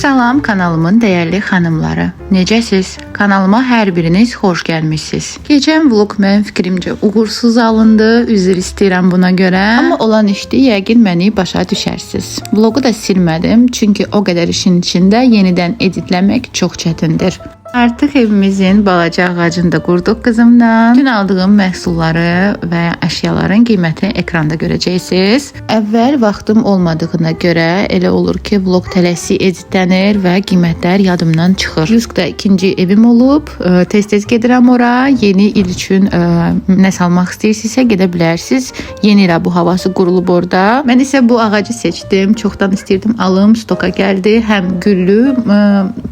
Salam kanalımın dəyərli xanımları. Necəsiz? Kanalıma hər biriniz xoş gəlmişsiniz. Keçən vlog mənim fikrimcə uğursuz alındı. Üzr istəyirəm buna görə. Amma olan işdi, yəqin məni başa düşərsiniz. Vlogu da silmədim, çünki o qədər işin içində yenidən editləmək çox çətindir. Artıq evimizin balaca ağacını da qurduq qızımla. Dün aldığım məhsulları və əşyaların qiymətini ekranda görəcəksiniz. Əvvəl vaxtım olmadığına görə elə olur ki, vlog tələsi editlənir və qiymətlər yadımdan çıxır. Yuskda ikinci evim olub, tez-tez gedirəm ora. Yeni il üçün nə salmaq istəyirsinizsə gedə bilərsiniz. Yeni ilə bu havası qurulub orada. Mən isə bu ağacı seçdim. Çoxdan istirdim, alım, stoka gəldi. Həm güllü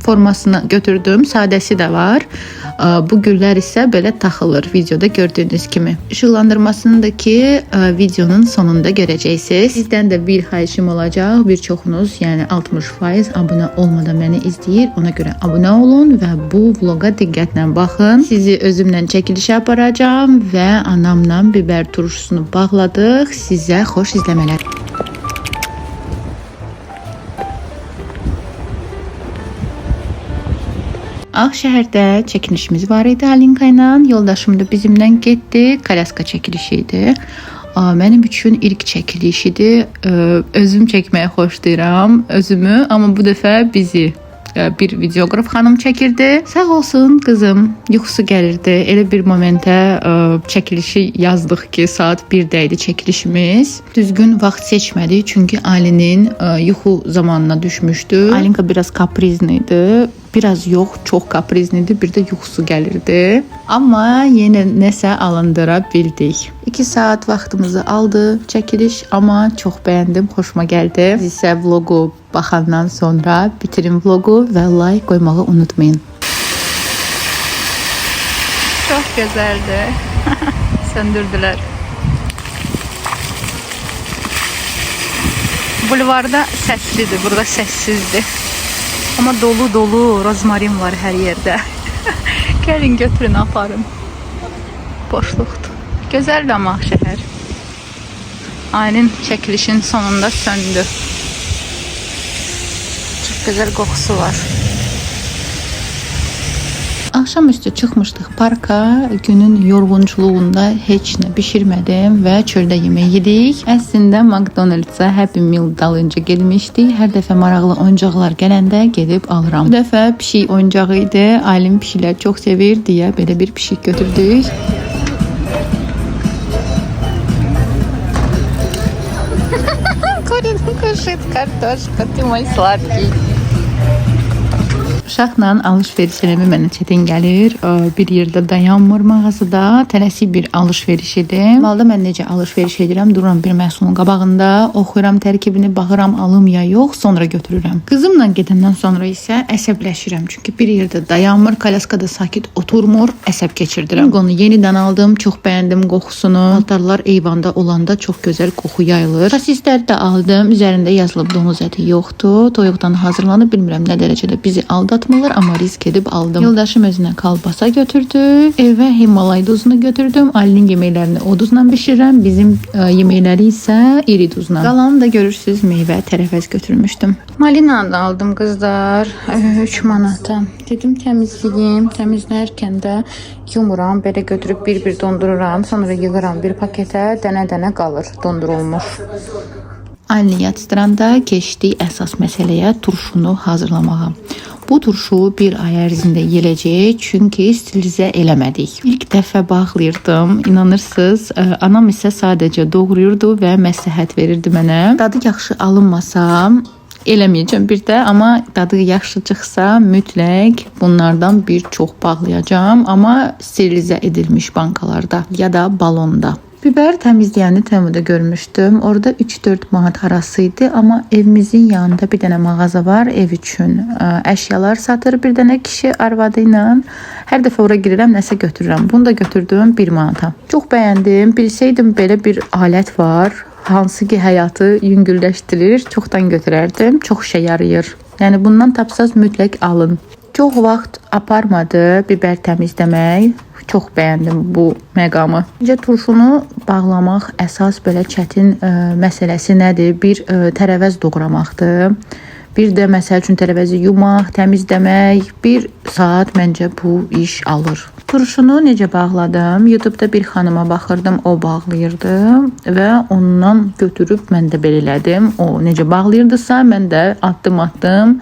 formasını götürdüm. Sadəsi də var. Bu güllər isə belə taxılır videoda gördüyünüz kimi. İşıqlandırmasını da ki videonun sonunda görəcəksiniz. Sizdən də bir xahişim olacaq. Bir çoxunuz, yəni 60% abunə olmadan məni izləyir. Ona görə abunə olun və bu vloqa diqqətlə baxın. Sizi özümlə çəkilişə aparacağam və anamla biber turşusunu bağladıq. Sizə xoş izləmələr. Ağşəhərdə çəkilişimiz var idi Alinka ilə. Yoldaşım da bizimlə getdi. Kalyaska çəkilişi idi. Mənim üçün ilk çəkiliş idi. Özüm çəkməyi xoşlayıram özümü, amma bu dəfə bizi bir videoqraf xanım çəkirdi. Sağ olsun qızım, yuxusu gəlirdi. Elə bir momentə çəkilişi yazdıq ki, saat 1-də idi çəkilişimiz. Düzgün vaxt seçmədik, çünki Alinin yuxu zamanına düşmüşdü. Alinka biraz kaprizli idi. Biraz yox, çox kaprizlidir. Bir də yuxusu gəlirdi. Amma yenə nəsə alındıra bildik. 2 saat vaxtımızı aldı çəkiliş, amma çox bəyəndim, xoşuma gəldi. Siz isə vlogu baxandan sonra bitirin vlogu və like qoymağı unutmayın. Çox gözəldi. Söndürdülər. Bulvarda səslidir, burada səssizdir. Amma dolu rozmarin var hər yerdə. Gəlin götürün, aparın. Boşluqdur. Gözəldir amma şəhər. Aynen çəkilişin sonunda söndü. Çox gözəl qoxusu var. Axşamüstü çıxmışdıq parka. Günün yorğunculuğunda heç nə bişirmədim və çöldə yemək yedik. Əslində McDonald's-a Happy Meal dalınca gelmişdik. Hər dəfə maraqlı oyuncaqlar gələndə gedib alıram. Bu dəfə pişik oyuncağı idi. Alim pişiklər çox sevir deyə belə bir pişik götürdük. Кушает картошку, ты мой сладкий. Uşaqla alış-veriş eləmə mənə çətin gəlir. Bir yerdə dayanmır mağazada. Tələsik bir alış-veriş edim. Malda mən necə alış-veriş edirəm? Dururam bir məhsulun qabağında, oxuyuram tərkibini, baxıram alım ya yox, sonra götürürəm. Qızımla gedəndən sonra isə əsəbləşirəm. Çünki bir yerdə dayanmır, kalyaskada sakit oturmur, əsəb keçirdirəm. Onu yenidən aldım, çox bəyəndim qoxusunu. Paltarlar eyvanda olanda çox gözəl qoxu yayılır. Sosisləri də aldım. Üzərində yazılıb donuz əti yoxdur. Toyuqdan hazırlanıb, bilmirəm nə dərəcədə bizi aldatmırlar, amma risk edib aldım. Yoldaşım özünə kalbasa götürdü. Evə Himalay duzunu götürdüm. Alinin yeməklərini o duzla bişirirəm. Bizim yeməkləri isə iri duzla. Qalanı da görürsünüz meyvə tərəvəz götürmüşdüm. Malina da aldım qızlar. 3 manata. Dedim təmizləyim. Təmizlərkən də yumuram. Belə götürüb bir-bir dondururam. Sonra yığıram bir paketə. Dənə-dənə qalır dondurulmuş. Alini yatsıranda keçdik əsas məsələyə, turşunu hazırlamağa. Bu turşu bir ay ərzində yeyiləcək, çünki stilizə eləmədik. İlk dəfə bağlayırdım, inanırsınız. Anam isə sadəcə doğrayırdı və məsləhət verirdi mənə. Dadı yaxşı alınmasa eləməyəcəm bir də, amma dadı yaxşı çıxsa mütləq bunlardan bir çox bağlayacağım, amma sterilizə edilmiş bankalarda ya da balonda. Biber təmizləyəni Temu'da görmüşdüm. Orada 3-4 manat arasıydı, amma evimizin yanında bir dənə mağaza var ev üçün. Əşyalar satır bir dənə kişi arvadı ilə. Hər dəfə ora girirəm, nəsə götürürəm. Bunu da götürdüm 1 manata. Çox bəyəndim. Bilsəydim belə bir alət var, hansı ki həyatı yüngülləşdirir, çoxdan götürərdim. Çox işə yarayır. Yəni bundan tapsaz mütləq alın. Çox vaxt aparmadı biber təmizləmək. Çox bəyəndim bu məqamı. Necə turşunu bağlamaq əsas belə çətin məsələsi nədir? Bir tərəvəz doğramaqdır. Bir də məsəl üçün tərəvəzi yumaq, təmizləmək 1 saat məncə bu iş alır. Turşunu necə bağladım? YouTube'da bir xanıma baxırdım, o bağlayırdı və ondan götürüb mən də belə elədim. O necə bağlayırdısa, mən də addım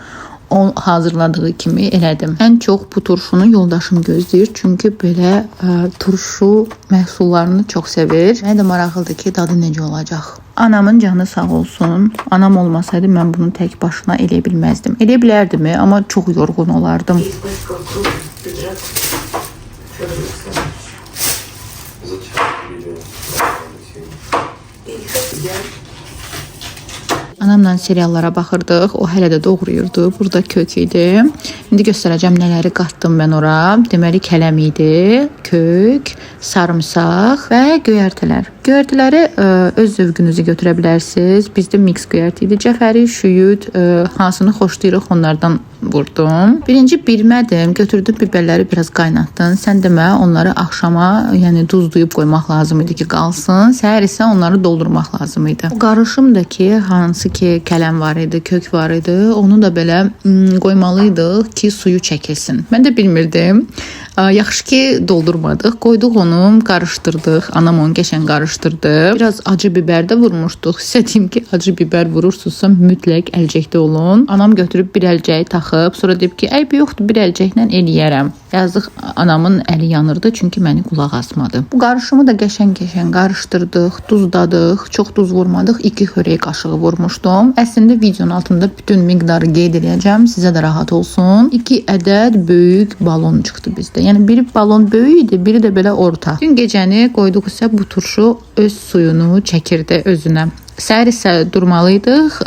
o hazırladığı kimi elədim. Ən çox bu turşunu yoldaşım gözləyir, çünki belə turşu məhsullarını çox sevir. Mənə də maraqlıdır ki, dadı necə olacaq. Anamın canı sağ olsun. Anam olmasaydı mən bunu tək başına eləyə bilməzdim. Eləyə bilərdimi, amma çox yorğun olardım. Anamla seriallara baxırdıq. O hələ də doğrayırdı. Burada kök idi. İndi göstərəcəm nələri qatdım mən ora. Deməli kələm idi, kök, sarımsaq və göyərtilər. Göyərtiləri öz zövqünüzü götürə bilərsiniz. Bizdə mix göyərti idi. Cəfəri, şüyüd, hansını xoşlayırıq onlardan vurdum. Birinci bilmədim. Götürdüm biberləri biraz qaynatdım. Sən demə onları axşama, yəni duzlayıb qoymaq lazım idi ki, qalsın. Səhər isə onları doldurmaq lazım idi. O qarışımdakı hansı ki kələm var idi, kök var idi, onu da belə qoymalıydıq ki, suyu çəkilsin. Mən də bilmirdim. Yaxşı ki doldurmadıq. Qoyduq onu, qarışdırdıq. Anam onu qəşəng qarışdırdı. Biraz acı biber də vurmuşduq. Sizə deyim ki, acı biber vurursunuzsa mütləq əlcəkdə olun. Anam götürüb bir əlcəyi taxıb, sonra deyib ki, "Əyb yoxdur, bir əlcəklə eləyərəm." Yazıq anamın əli yanırdı, çünki məni qulaq asmadı. Bu qarışımı da qəşəng qarışdırdıq, duzladıq. Çox duz vurmadıq. 2 xörək qaşığı vurmuşdum. Əslində videonun altında bütün miqdarı qeyd edəcəm, sizə də rahat olsun. 2 ədəd böyük balon çıxdı bizdə. Yəni biri balon böyük idi, biri də belə orta. Dün gecəni qoyduq isə bu turşu öz suyunu çəkirdi özünə. Səhər isə durmalıydıq,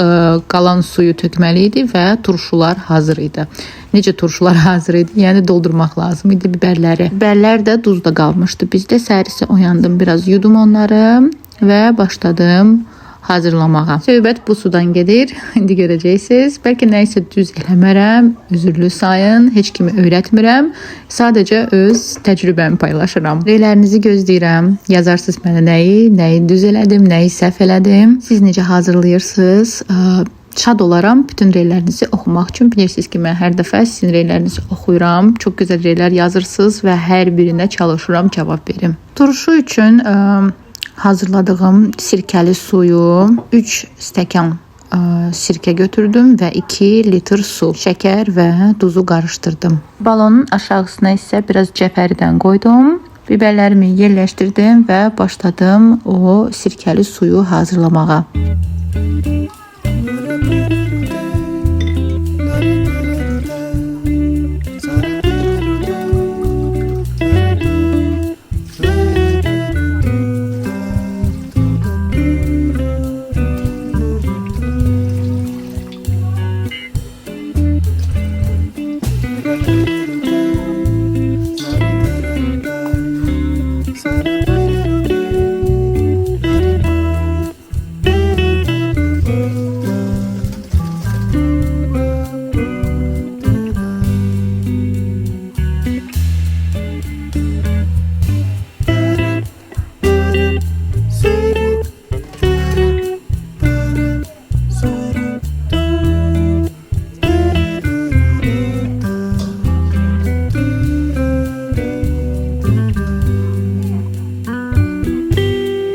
qalan suyu tökməli idi və turşular hazır idi. Necə turşular hazır idi? Yəni doldurmaq lazım idi biberləri. Biberlər də duzda qalmışdı. Bizdə səhər isə oyandım, biraz yudum onları və başladım hazırlamağa. Söhbət bu sudan gedir. İndi görəcəksiniz. Bəlkə nə isə düz eləmərəm. Üzürlü sayın. Heç kimi öyrətmirəm. Sadəcə öz təcrübəmi paylaşıram. Reylərinizi gözləyirəm. Yazarsınız mənə nəyi düz elədim, nəyi səhv elədim. Siz necə hazırlayırsınız? Şad olaram bütün reylərinizi oxumaq üçün. Bilirsiniz ki, mən hər dəfə sizin reylərinizi oxuyuram. Çox gözəl reylər yazırsınız və hər birinə çalışıram cavab verim. Turşu üçün hazırladığım sirkəli suyu 3 stəkan sirkə götürdüm və 2 litr su, şəkər və duzu qarışdırdım. Balonun aşağısına isə biraz cəfəridən qoydum. Biberlərimi yerləşdirdim və başladım o sirkəli suyu hazırlamağa.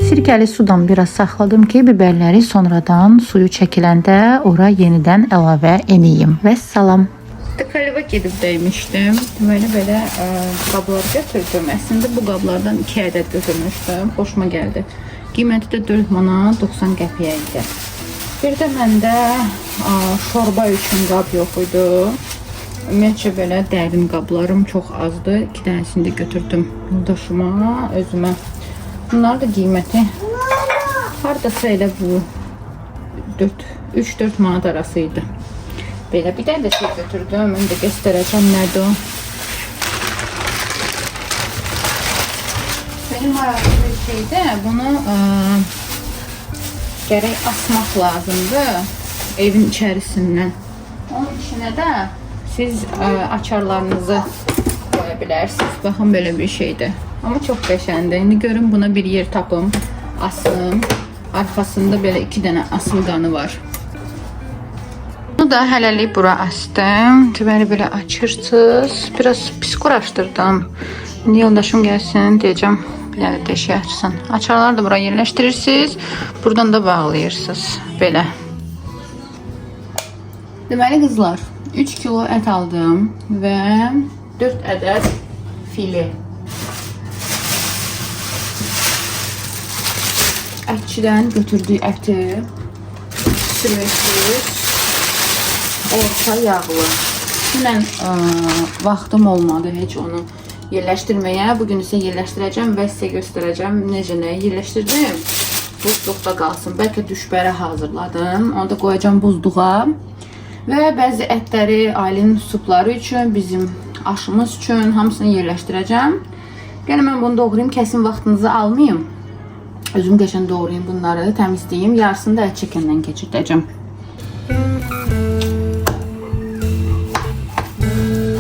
Sirkəli sudan biraz saxladım ki, biberləri sonradan suyu çəkiləndə ora yenidən əlavə edeyim. Və salam. Tıkalıva gedib dəymişdim. Deməli belə qablar götürdüm. Əslində bu qablardan 2 ədəd götürmüşdüm. Xoşuma gəldi. Qiyməti də 4 manat 90 qəpiyə idi. Bir də məndə şorba üçün qab yox idi. Ümumiyyətcə belə dərin qablarım çox azdı. 2 dənəsini də götürdüm yoldaşıma, özümə. Bunlar da qiyməti hardasa elə bu 3-4 manat arası idi. Belə bir dənə də şey götürdüm. Mən də göstərəcəm nədir o. Benim maraqlı bir şeydə bunu gərək asmaq lazımdır evin içərisindən. Onun içinə də siz açarlarınızı qoya bilərsiniz. Baxın belə bir şeydir. Amma çox qəşəngdir. İndi görün buna bir yer tapım, asım. Arxasında belə 2 dənə asılqanı var. Bunu da hələlik bura astım. Deməli belə açırsınız. Biraz pis quraşdırdım. İndi yoldaşım gəlsin, deyəcəm. Yəni deşiyə açsın. Açarları da bura yerləşdirirsiniz. Buradan da bağlayırsınız. Belə. Deməli qızlar, 3 kilo ət aldım və 4 ədəd fili. Ətçidən götürdüyü əti sürürsünüz. Orta yağlı. Dünən vaxtım olmadı heç onu yerləşdirməyə. Bugün isə yerləşdirəcəm və sizə göstərəcəm necə nəyi yerləşdirdim. Buzluqda qalsın. Bəlkə düşbərə hazırladım. Onu da qoyacam buzluğa. Və bəzi ətləri ailənin supları üçün, bizim aşımız üçün hamısını yerləşdirəcəm. Gəlin mən bunu doğrayım, kəsin vaxtınızı almayayım. Özüm qəşən doğrayım bunları, təmizləyim. Yarısını da ət çəkəndən keçirdəcəm.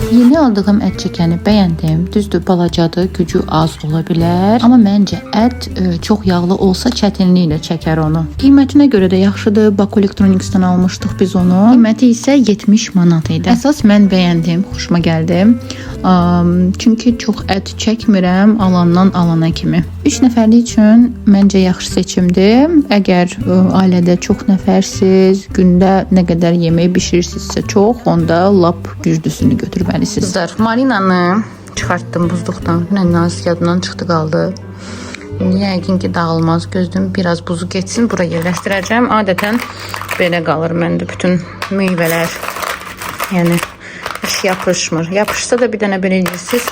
Yeni aldığım ət çəkəni bəyəndim. Düzdür, balacadır, gücü az ola bilər. Amma məncə ət çox yağlı olsa çətinliyi ilə çəkər onu. Qiymətinə görə də yaxşıdır. Baku Electronics'dan almışdıq biz onu. Qiyməti isə 70 manat idi. Əsas mən bəyəndim, xoşuma gəldi. Çünki çox ət çəkmirəm alandan alana kimi. 3 nəfərlik üçün məncə yaxşı seçimdir. Əgər ailədə çox nəfərsiz, gündə nə qədər yemək bişirirsinizsə çox, onda lap güclüsünü götürməlisiniz. Kızlar, marinanı çıxartdım buzluqdan. Nazik yadımdan çıxdı qaldı. Yəqin ki dağılmaz. Gözlüm biraz buzu geçsin. Bura yerləşdirəcəm. Adətən belə qalır məndə bütün meyvələr. Yəni heç yapışmır. Yapışsa da bir dənə belə edirsiniz,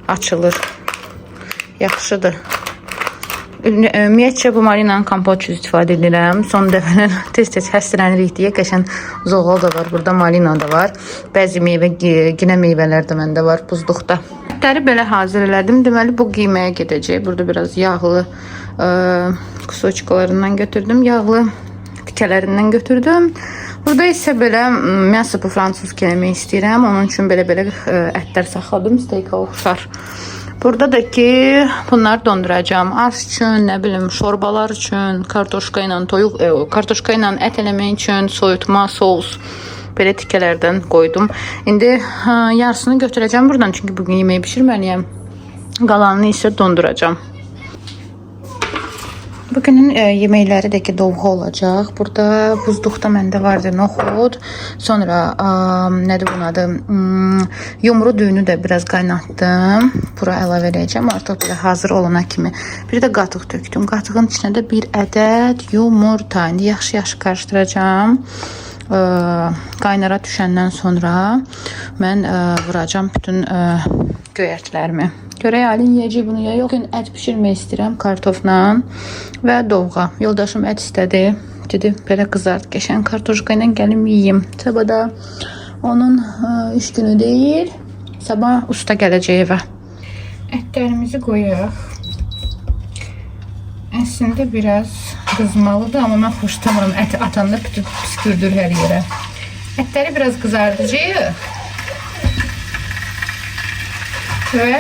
açılır. Yaxşıdır. Ümumiyyətcə bu marinanın kompot üçün istifadə edirəm. Son dəfələr tez-tez həsrlənirik deyə qəşən zoğal da var, burada marina da var. Bəzi meyvə, ginə meyvələr də məndə var buzluqda. Ətləri belə hazır elədim. Deməli bu qiyməyə gedəcək. Burada biraz yağlı kusoçkalarından götürdüm. Yağlı tikələrindən götürdüm. Burada isə belə mən sıpı fransız kələmək istəyirəm. Onun üçün belə ətlər saxladım. Steykə oxşar. Burada da ki bunları donduracağım. Ars üçün, nə bilim, şorbalar üçün, kartoşka ilə toyuq, kartoşka ilə ət eləmək üçün soyutma, sos belə tikələrdən qoydum. İndi yarısını götürəcəm buradan, çünki bugün yeməyi bişirməliyəm. Qalanını isə donduracağım. Bugünün yeməkləri də ki dovğa olacaq. Burada buzluqda məndə vardı noxud. Sonra nədir bunun adı? Yumru düyünü də biraz qaynatdım. Bura əlavə edəcəm. Artıq belə hazır olana kimi. Bir də qatıq tökdüm. Qatığın içinə də bir ədəd yumurta. İndi yaxşı-yaxşı qarışdıracağım. Qaynara düşəndən sonra mən vuracağım bütün göyərtilərimi. Görək Ali yiyəcək bunu ya yox. Bugün ət pişirmək istəyirəm kartofla və dovğa. Yoldaşım ət istədi. Dedi belə qızart, qəşən kartoşka ilə gəlim yiyeyim. Sabah da onun iş günü deyil. Sabah usta gələcək evə. Ətlərimizi qoyaq. Əslində biraz qızmalıdır, amma mən xoşlamıram. Əti atanda püskürdür hər yerə. Ətləri biraz qızardacağıq. Və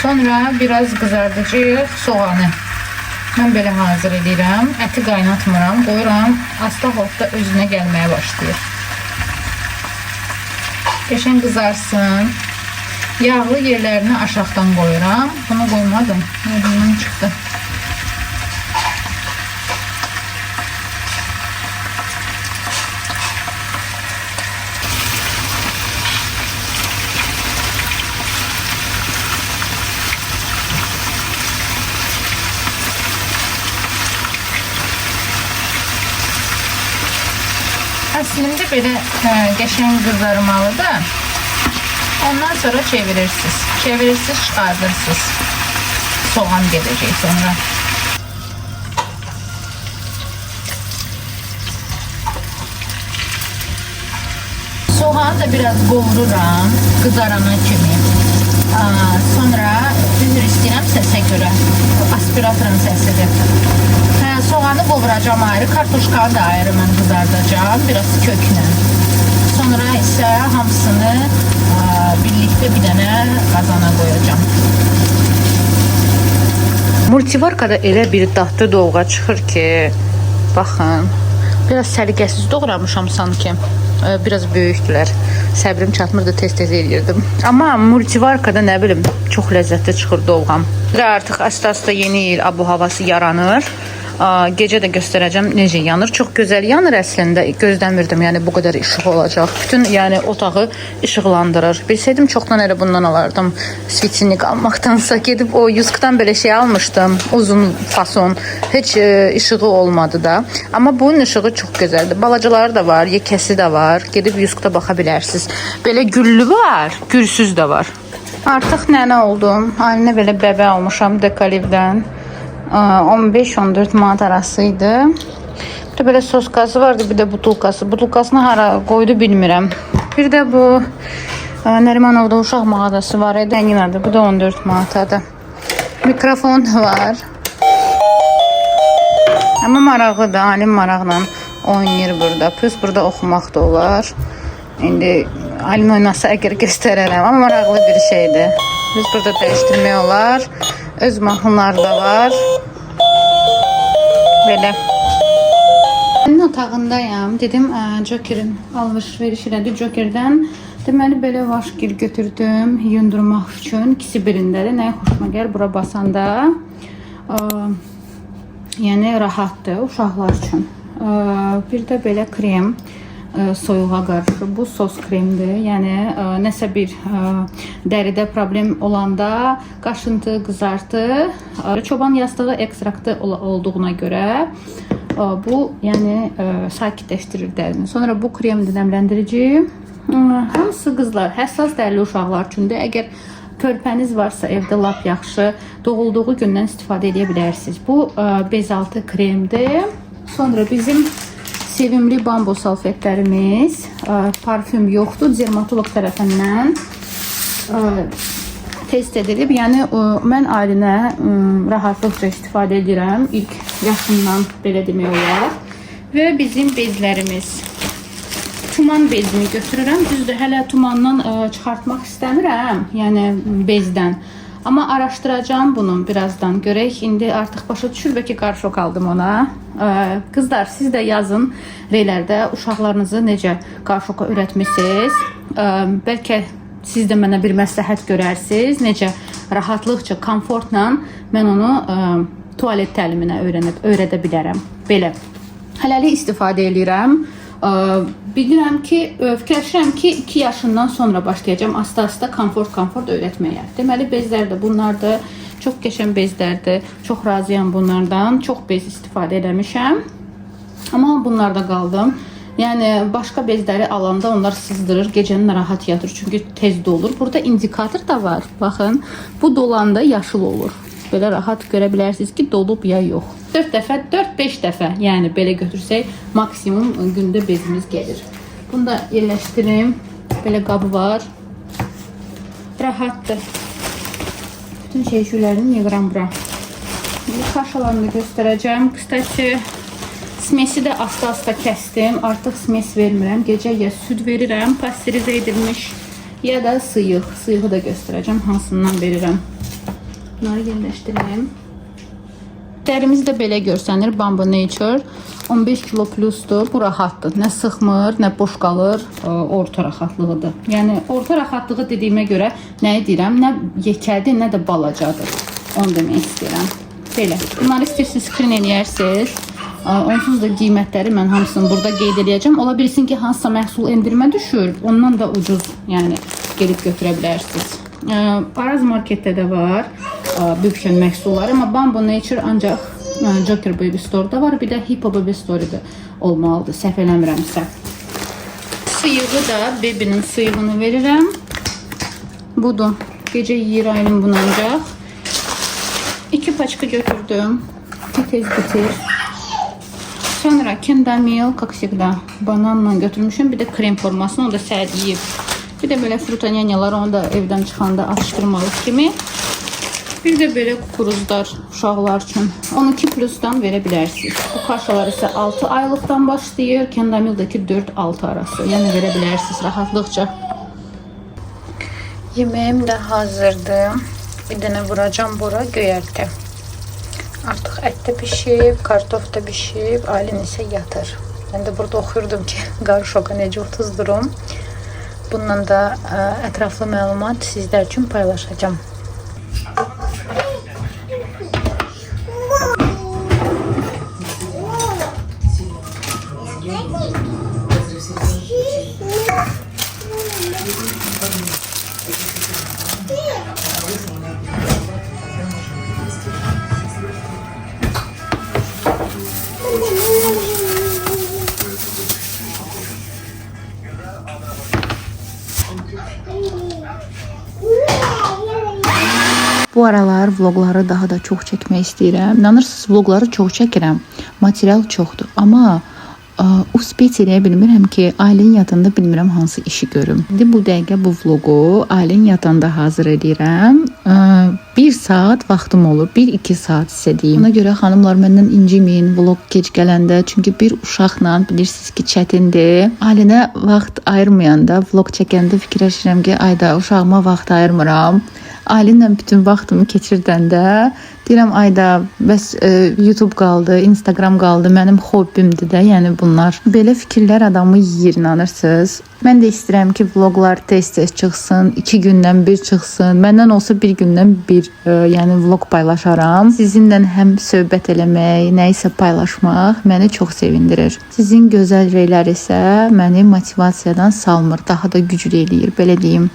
sonra biraz qızardacağıq soğanı. Mən belə hazır edirəm. Əti qaynatmıram, qoyuram. Asta-asta özünə gəlməyə başlayır. Qəşən qızarsın. Yağlı yerlərini aşağıdan qoyuram. Bunu qoymadım. Yadımdan çıxdı. Əslində belə qəşəng qızarmalıdır. Ondan sonra çevirirsiniz. Çevirirsiniz, çıxardırsınız. Soğan gedəcək sonra. Soğanı da biraz qovururam qızarana kimi. Sonra üzr istəyirəm səsə görə. Aspiratorun səsidir. Soğanı qovuracağım ayrı, kartoşkanı da ayrı mən qızardacağım, biraz köklə. Sonra isə hamısını birlikdə bir dənə qazana qoyacağım. Multivarkada elə bir dadlı dovğa çıxır ki, baxın, Biraz səliqəsiz doğramışam sanki. Biraz böyükdülər. Səbrim çatmırdı, tez-tez eləyirdim. Amma multivarkada nə bilim, çox ləzzətli çıxır dolğam. Artıq asta-asta yeni il abu havası yaranır. Gecə də göstərəcəm necə yanır. Çox gözəl yanır əslində. Gözləmirdim, yəni bu qədər işıq olacaq. Bütün yəni otağı işıqlandırır. Bilsəydim çoxdan elə bundan alardım. Sviçinlik almaqdansa gedib o Yuskdan belə şey almışdım. Uzun fason. Heç işığı olmadı da. Amma bunun işığı çox gözəldir. Balacaları da var, yekəsi də var. Gedib Yuskda baxa bilərsiniz. Belə güllü var, gülsüz də var. Artıq nənə oldum. Halinə belə bəbə almışam Dekalivdən. 15-14 manat arasıydı. Bir de böyle soskası vardı, bir de butulkası. Butulkasını hara koydu bilmirəm. Bir de bu Nerimanov'da uşaq mağazası var idi. Yine bu da 14 manatadır. Mikrofon var. Ama maraqlıdır, alim maraqla oynayır burada. Plus burada oxumaq da olar. İndi alim oynasa əgər göstərərəm. Ama maraqlı bir şeydir. Biz burada dəyişdirmək olar. Öz mahnılar da var. Belə. Mən otağındayım. Dedim Joker'in alış-veriş elədi. Joker'dən deməli belə vaşgir götürdüm yundurmaq üçün. İkisi birindədir. Nəyə xoşuma gəlir bura basanda. Yəni rahatdır uşaqlar üçün. Bir də belə krem. Soyuğa qarşı bu sos kremdir. Yəni nəsə bir dəridə problem olanda qaşıntı, qızartı, çoban yastığı ekstraktı olduğuna görə bu yəni sakitləşdirir dərini. Sonra bu kremdir, nəmləndirici. Hamısı qızlar, həssas dərli uşaqlar üçündür. Əgər körpəniz varsa evdə lap yaxşı, doğulduğu gündən istifadə edə bilərsiniz. Bu bezaltı kremdir. Sonra bizim sevimli bambu salfetlərimiz, parfüm yoxdur, dermatolog tərəfindən test edilib. Yəni mən ailəyə rahatlıqca istifadə edirəm. İlk yaşından belə demək olar. Və bizim bezlərimiz. Tuman bezini götürürəm. Düzdür, hələ tumandan çıxartmaq istəmirəm, yəni bezdən. Amma araşdıracağım bunu birazdan. Görək, indi artıq başa düşür, bəlkə qarşok aldım ona. Qızlar, siz də yazın reylərdə uşaqlarınızı necə qarşoka öyrətmişsiniz. Bəlkə siz də mənə bir məsləhət görərsiniz. Necə rahatlıqca, komfortla mən onu tualet təliminə öyrədə bilərəm. Belə. Hələlik istifadə edirəm. Bilirəm ki, fikirləşirəm ki 2 yaşından sonra başlayacağım asta-asta komfort öyrətməyə. Deməli bezlər də bunlardır. Çox qəşəng bezlərdir. Çox razıyam bunlardan. Çox bez istifadə eləmişəm. Amma bunlarda qaldım. Yəni başqa bezləri alanda onlar sızdırır, gecəni rahat yatır. Çünki tez dolur. Burada indikator da var. Baxın, bu dolanda yaşıl olur. Belə rahat görə bilərsiniz ki, dolub ya yox. 4 dəfə, 4-5 dəfə, yəni belə götürsək maksimum gündə bezimiz gəlir. Bunu da yerləşdirim. Belə qabı var. Rahatdır. Bütün şeylərini yığıram bura. Kaşalarını göstərəcəm. Kıstaçı, smesi də asta-asta kəstim. Artıq smes vermirəm. Gecə ya süd verirəm, pastörizə edilmiş, ya da sıyıq. Sıyığı da göstərəcəm, hansından verirəm. Bunları yerləşdirim. Dərimiz də belə görsənir. Bambu Nature 15 kilo plusdur. Bu rahatdır. Nə sıxmır, nə boş qalır. Orta rahatlığıdır. Yəni orta rahatlığı dediyimə görə nəyi deyirəm? Nə yekədir, nə də balacadır. Onu demək istəyirəm. Belə. Bunları istəyirsiniz skrin eləyərsiniz. Onsuz da qiymətləri mən hamısını burada qeyd edəcəm. Ola bilsin ki, hansısa məhsul endirmə düşür. Ondan da ucuz, yəni gedib götürə bilərsiniz. Araz marketdə də var bübşən məhsulları, amma Bambu Nature ancaq Joker Baby Store'da var, bir də Hippo Baby Store'da olmalıdır, səhv eləmirəmsə. Sıyığı da Baby'nin sıyığını verirəm. Budur, gecə yiyir aylım bunu ancaq. 2 paçka götürdüm, tez bitir. Sonra Kendamil, kaksikda bananla götürmüşüm, bir də krem formasını, o da səhər yiyib. Bir də belə frutanyanyalar, onu da evdən çıxanda atışdırmalıq kimi. Bir də belə kukuruzlar uşaqlar üçün 12 plusdan verə bilərsiniz. Bu kaşalar isə 6 aylıqdan başlayır. Kendamildəki 4-6 arası. Yəni verə bilərsiniz rahatlıqca. Yeməyim də hazırdır. Bir dənə vuracam bura göyərtə. Artıq ət də pişib, kartof da pişib, Aylin isə yatır. Ben de burada oxuyurdum ki qarışoka necə otuzdurum. Bundan da ətraflı məlumat sizlər üçün paylaşacağım. Bu aralar vlogları daha da çox çəkmək istəyirəm. İnanırsınız, vlogları çox çəkirəm. Material çoxdur. Amma uspet eləyə bilmirəm ki, ailənin yatanda bilmirəm hansı işi görüm. İndi bu dəqiqə bu vlogu ailənin yatanda hazır edirəm. 1 saat vaxtım olur. 1-2 saat sizə deyim. Ona görə xanımlar məndən inciməyin vlog gec gələndə. Çünki bir uşaqla bilirsiniz ki, çətindir. Ailənə vaxt ayırmayanda, vlog çəkəndə fikirləşirəm ki, ayda uşağıma vaxt ayırmıram. Ailə bütün vaxtımı keçirdəndə deyirəm, ayda bəs YouTube qaldı, Instagram qaldı, mənim hobbimdir də, yəni bunlar. Belə fikirlər adamı yeyir, inanırsınız. Mən də istəyirəm ki, vloglar tez-tez çıxsın, 2 gündən bir çıxsın. Məndən olsa 1 gündən bir yəni vlog paylaşaram. Sizinlə həm söhbət eləmək, nə isə paylaşmaq məni çox sevindirir. Sizin gözəl rəylər isə məni motivasiyadan salmır, daha da güclü eləyir, belə deyim.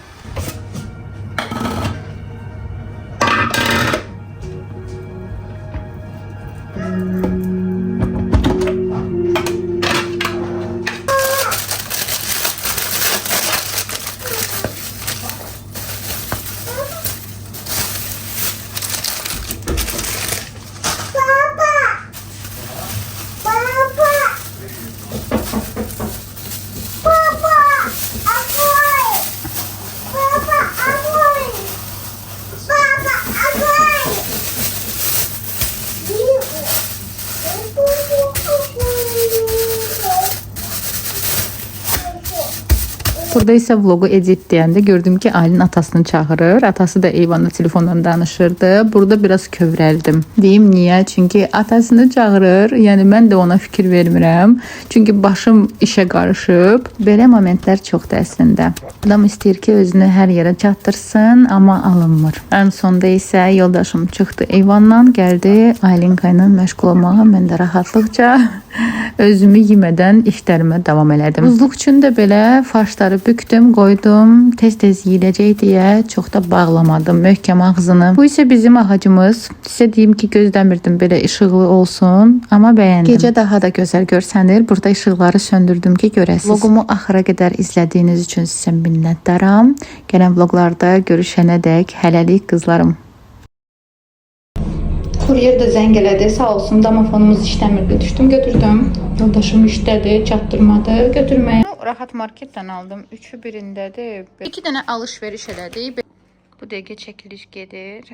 Burada isə vlogu editləyəndə gördüm ki, Aylin atasını çağırır. Atası da eyvanda telefonla danışırdı. Burada biraz kövrəldim. Deyim niyə? Çünki atasını çağırır. Yəni mən də ona fikir vermirəm. Çünki başım işə qarışıb. Belə momentlər çoxdur əslində. Adam istəyir ki, özünü hər yerə çatdırsın, amma alınmır. Ən sonda isə yoldaşım çıxdı eyvandan, gəldi Aylinka ilə məşğul olmağa. Mən də rahatlıqca özümü yemədən işlərimə davam elədim. Buzluq üçün də belə farşları büktüm, qoydum. Tez-tez yeyiləcək deyə çox da bağlamadım möhkəm ağzını. Bu isə bizim ağacımız. Sizə deyim ki, gözləmirdim belə işıqlı olsun, amma bəyəndim. Gecə daha da gözəl görsənir. Burada işıqları söndürdüm ki, görəsiniz. Vlogumu axıra qədər izlədiyiniz üçün sizə minnətdaram. Gələn vloqlarda görüşənədək hələlik qızlarım. Kuryer də zəng elədi, sağ olsun, damafonumuz işləmirdi, düşdüm götürdüm. Yoldaşım işlədi, çatdırmadı, götürməyə. Rahat marketdən aldım, 3'ü birindədir. 2 dənə alış-veriş elədik. Bu dəqiqə çəkiliş gedir.